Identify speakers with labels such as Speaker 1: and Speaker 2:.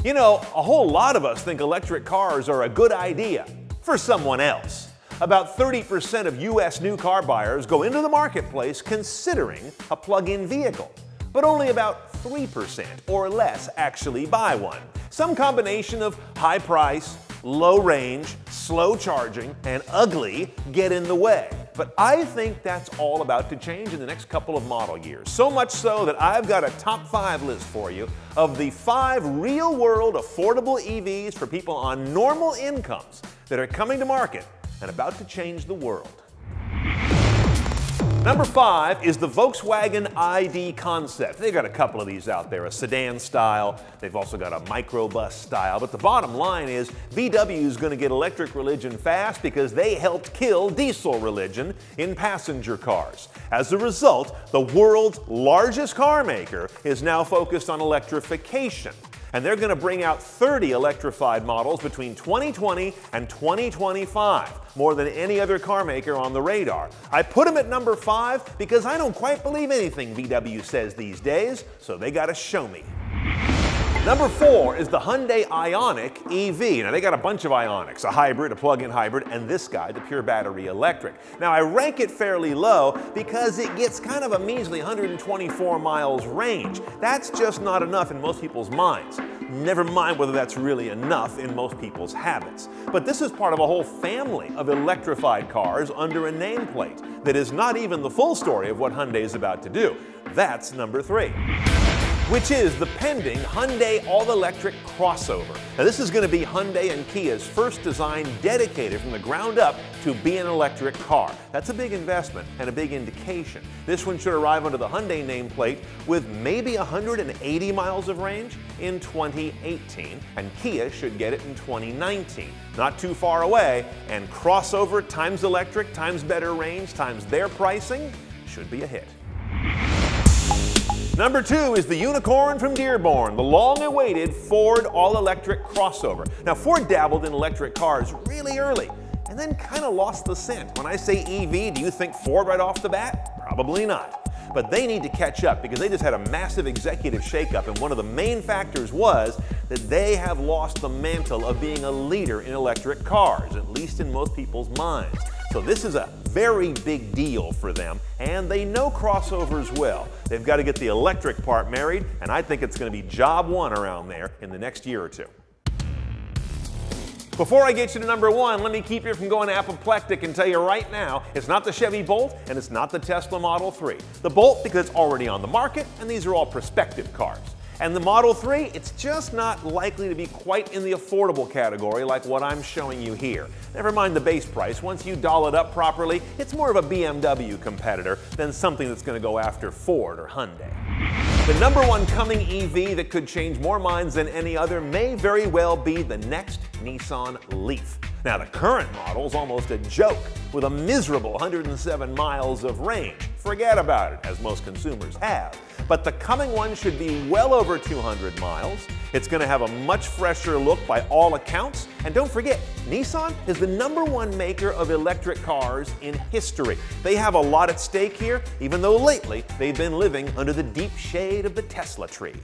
Speaker 1: You know, a whole lot of us think electric cars are a good idea for someone else. About 30% of U.S. new car buyers go into the marketplace considering a plug-in vehicle, but only about 3% or less actually buy one. Some combination of high price, low range, slow charging, and ugly get in the way. But I think that's all about to change in the next couple of model years. So much so that I've got a top 5 list for you of the 5 real-world affordable EVs for people on normal incomes that are coming to market and about to change the world. Number 5 is the Volkswagen ID Concept. They've got a couple of these out there, a sedan style. They've also got a microbus style. But the bottom line is VW is going to get electric religion fast because they helped kill diesel religion in passenger cars. As a result, the world's largest car maker is now focused on electrification. And they're going to bring out 30 electrified models between 2020 and 2025, more than any other car maker on the radar. I put them at number 5 because I don't quite believe anything VW says these days, so they got to show me. Number 4 is the Hyundai Ioniq EV. Now, they got a bunch of Ioniqs, a hybrid, a plug-in hybrid, and this guy, the pure battery electric. Now, I rank it fairly low because it gets kind of a measly 124 miles range. That's just not enough in most people's minds. Never mind whether that's really enough in most people's habits. But this is part of a whole family of electrified cars under a nameplate that is not even the full story of what Hyundai is about to do. That's number 3. Which is the pending Hyundai all-electric crossover. Now, this is going to be Hyundai and Kia's first design dedicated from the ground up to be an electric car. That's a big investment and a big indication. This one should arrive under the Hyundai nameplate with maybe 180 miles of range in 2018, and Kia should get it in 2019. Not too far away, and crossover times electric times better range times their pricing should be a hit. Number 2 is the unicorn from Dearborn, the long-awaited Ford all-electric crossover. Now, Ford dabbled in electric cars really early and then kind of lost the scent. When I say EV, do you think Ford right off the bat? Probably not. But they need to catch up because they just had a massive executive shakeup, and one of the main factors was that they have lost the mantle of being a leader in electric cars, at least in most people's minds. So this is a very big deal for them, and they know crossovers well. They've got to get the electric part married, and I think it's going to be job one around there in the next year or two. Before I get you to number 1, let me keep you from going apoplectic and tell you right now, it's not the Chevy Bolt and it's not the Tesla Model 3. The Bolt because it's already on the market, and these are all prospective cars. And the Model 3, it's just not likely to be quite in the affordable category like what I'm showing you here. Never mind the base price. Once you doll it up properly, it's more of a BMW competitor than something that's going to go after Ford or Hyundai. The number 1 coming EV that could change more minds than any other may very well be the next Nissan Leaf. Now, the current model is almost a joke with a miserable 107 miles of range. Forget about it, as most consumers have. But the coming one should be well over 200 miles. It's going to have a much fresher look by all accounts. And don't forget, Nissan is the number 1 maker of electric cars in history. They have a lot at stake here, even though lately they've been living under the deep shade of the Tesla tree.